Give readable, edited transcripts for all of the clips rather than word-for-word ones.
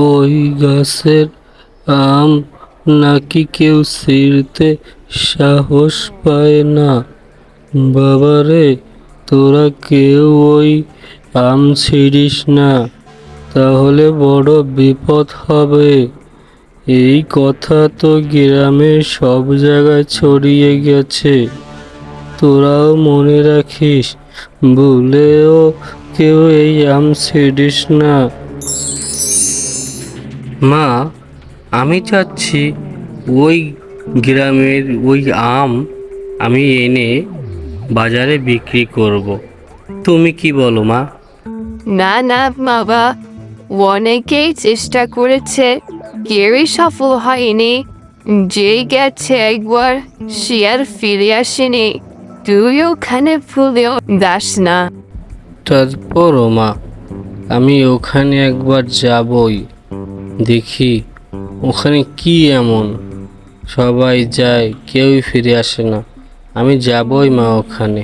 ওই গাছের আম নাকি কেউ ছিঁড়তে সাহস পায় না। বাবারে, তোরা কেউ ওই আম ছিঁড়িস না, তাহলে বড় বিপদ হবে। এই কথা তো গ্রামের সব জায়গায় ছড়িয়ে গেছে। তোরাও মনে রাখিস, ভুলেও কেউ এই আম ছিঁড়িস না। মা, আমি চাচ্ছি ওই গ্রামের ওই আম আমি এনে বাজারে বিক্রি করব। তুমি কি বলো মা? না না বাবা, অনেকেই চেষ্টা করেছে, কেউই সফল হয়নি। যে গেছে একবার সে আর ফিরে আসেনি। তুই ওখানে ভুলেও যাস না। তারপরও মা, আমি ওখানে একবার যাবই, দেখি ওখানে কি এমন। সবাই যায়, কেউই ফিরে আসে না। আমি যাবই মা ওখানে।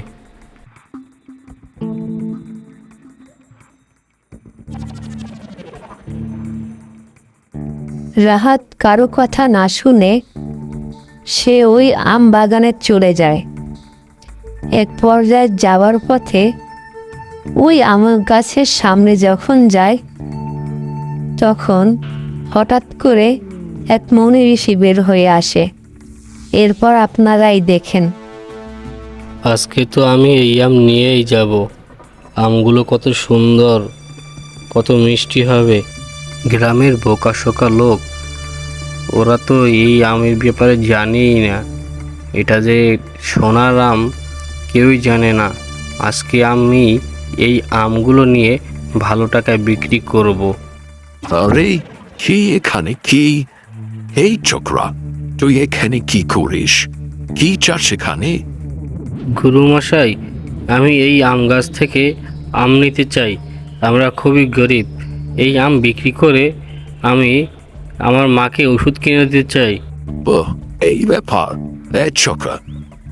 রাহাত কারো কথা না শুনে সে ওই আম বাগানে চলে যায়। এক পর্যায়ে যাওয়ার পথে ওই আম গাছের সামনে যখন যায়, তখন হঠাৎ করে এক মনি ঋষি বের হয়ে আসে। এরপর আপনারাই দেখেন। আজকে তো আমি এই আম নিয়েই যাব। আমগুলো কত সুন্দর, কত মিষ্টি হবে। গ্রামের বোকাশোকা লোক, ওরা তো এই আমের ব্যাপারে জানেই না। এটা যে সোনার আম কেউই জানে না। আজকে আমি এই আমগুলো নিয়ে ভালো টাকায় বিক্রি করব। আরে, কি এখানে কি? এই ছোকরা, তুই এখানে কি করিস? কি চাস এখানে? গুরুমশাই, আমি এই আম গাছ থেকে আম নিতে চাই। আমরা খুবই গরিব। এই আম বিক্রি করে আমি আমার মাকে ওষুধ কিনে দিতে চাই। ও, এই ব্যাপার। ছোকরা,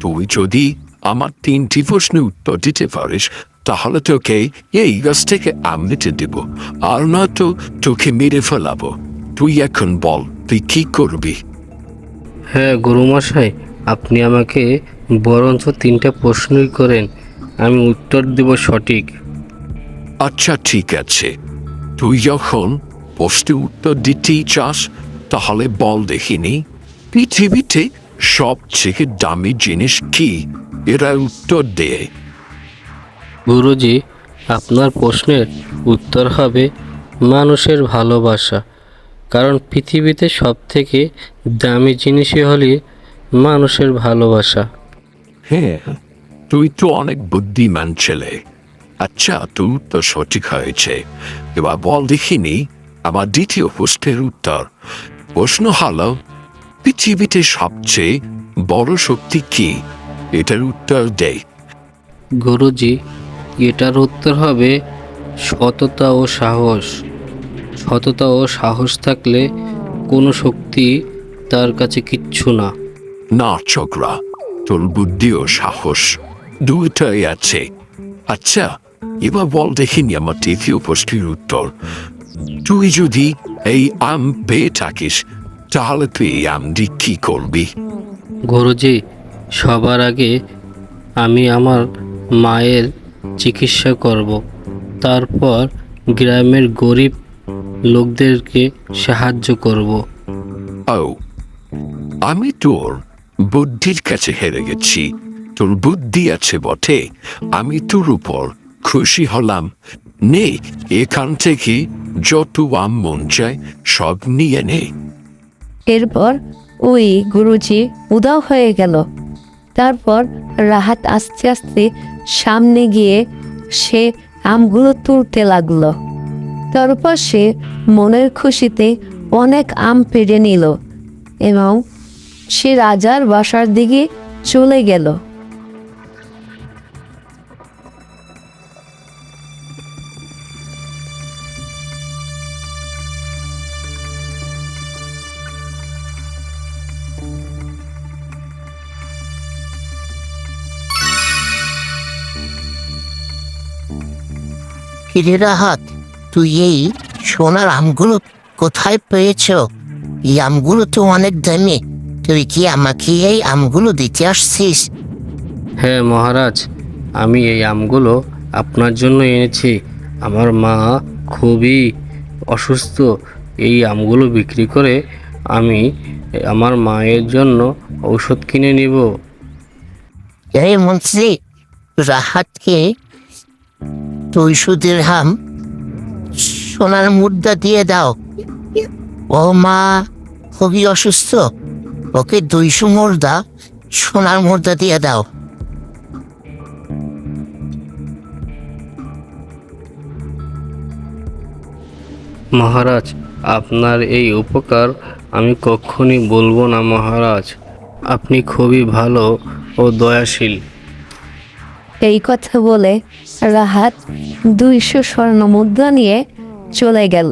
তুই যদি আমার 3টি প্রশ্নের উত্তর দিতে পারিস, তাহলে তোকে এই গাছ থেকে আম নিতে দেব, আর না তো তোকে মেরে ফেলাবো। তুই এখন বল, তুই কি করবি? হ্যাঁ গুরুমশাই, আপনি আমাকে বরঞ্চ 3টা প্রশ্নই করেন, আমি উত্তর দেব সঠিক। আচ্ছা, ঠিক আছে। তুই যখন প্রশ্নের উত্তর দিতেই চাস, তাহলে বল দেখিনি, পৃথিবীতে সবথেকে দামি জিনিস কি? এরা উত্তর দে। গুরুজি, আপনার প্রশ্নের উত্তর হবে মানুষের ভালোবাসা। কারণ পৃথিবীতে সবথেকে দামি জিনিসই হলো মানুষের ভালোবাসা। হ্যাঁ, তুই তো অনেক বুদ্ধিমান ছেলে। আচ্ছা, তুই তো সঠিক হয়েছে। এবার বল দেখিনি আমার দ্বিতীয় প্রশ্নের উত্তর। প্রশ্ন হলো, পৃথিবীতে সবচেয়ে বড় শক্তি কি? এটার উত্তর দে। গুরুজি, এটার উত্তর হবে সততা ও সাহস। সততা ও সাহস থাকলে কোনো শক্তি তার কাছে কিচ্ছু না। না ছোকরা, তোর বুদ্ধি ও সাহস দুইটাই আছে। আচ্ছা, এবার বল দেখিনি আমার তৃতীয় প্রশ্নের উত্তর। তুই যদি এই আম পেয়ে থাকিস, তাহলে তুই এই আম দিয়ে কি করবি? গুরুজি, সবার আগে আমি আমার মায়ের চিকিৎসা করব। তারপর গ্রামের গরিব লোকদেরকে সাহায্য করব। ও, আমি তোর বুদ্ধির কাছে হেরে গেছি। তোর বুদ্ধি আছে বটে, আমি তোর উপর খুশি হলাম। নে, এখান থেকে যত আম মন চায় সব নিয়ে নে। এরপর ওই গুরুজি উধাও হয়ে গেল। তারপর রাহাত আস্তে আস্তে সামনে গিয়ে সে আমগুলো তুলতে লাগলো। তারপর সে মনের খুশিতে অনেক আম পেড়ে নিল এবং সে রাজার বাসার দিকে চলে গেল। কিরে রাহাত, তুই এই সোনার আমগুলো কোথায় পেয়েছো? এই আমগুলো তো অনেক দামি। তুই কি আমাকে এই আমগুলো দিতে আসছিস? হ্যাঁ মহারাজ, আমি এই আমগুলো আপনার জন্য এনেছি। আমার মা খুবই অসুস্থ। এই আমগুলো বিক্রি করে আমি আমার মায়ের জন্য ঔষধ কিনে নিব। এই মন্ত্রী, রাহাতকে 200 দিরহাম সোনার মুদ্রা দিয়ে দাও। ও মা খুবই অসুস্থ, ওকে 200 মুদ্রা সোনার মুদ্রা দিয়ে দাও। মহারাজ, আপনার এই উপকার আমি কখনই বলবো না মহারাজ। আপনি খুবই ভালো ও দয়াশীল। এই কথা বলে রাহাত 200 স্বর্ণ মুদ্রা নিয়ে চলে গেল।